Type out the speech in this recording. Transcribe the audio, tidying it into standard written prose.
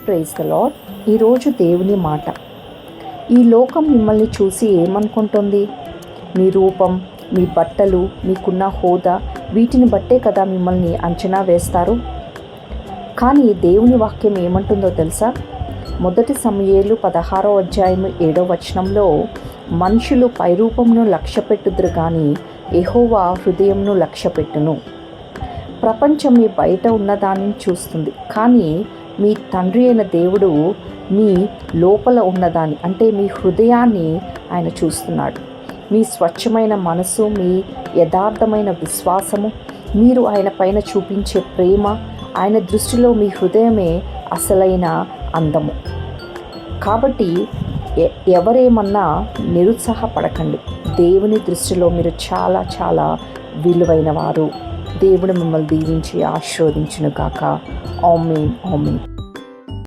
Praise the lord. ఈరోజు దేవుని మాట. ఈ లోకం మిమ్మల్ని చూసి ఏమనుకుంటుంది? మీ రూపం, మీ బట్టలు, మీకున్న హోదా, వీటిని బట్టే కదా మిమ్మల్ని అంచనా వేస్తారు. కానీ దేవుని వాక్యం ఏమంటుందో తెలుసా? 1 సమూయేలు 16వ అధ్యాయం 7వ వచనంలో, మనుషులు పైరూపమును లక్ష్యపెట్టుదురు కానీ యెహోవా హృదయంను లక్ష్యపెట్టును. ప్రపంచం మీ బయట ఉన్నదానిని చూస్తుంది, కానీ మీ తండ్రి అయిన దేవుడు మీ లోపల ఉన్నదాన్ని, అంటే మీ హృదయాన్ని ఆయన చూస్తున్నాడు. మీ స్వచ్ఛమైన మనసు, మీ యథార్థమైన విశ్వాసము, మీరు ఆయన పైన చూపించే ప్రేమ, ఆయన దృష్టిలో మీ హృదయమే అసలైన అందము. కాబట్టి ఎవరేమన్నా నిరుత్సాహపడకండి. దేవుని దృష్టిలో మీరు చాలా చాలా విలువైన వారు. దేవుడు మిమ్మల్ని దీవించి ఆశీర్వదించును గాక. ఆమేన్, ఆమేన్.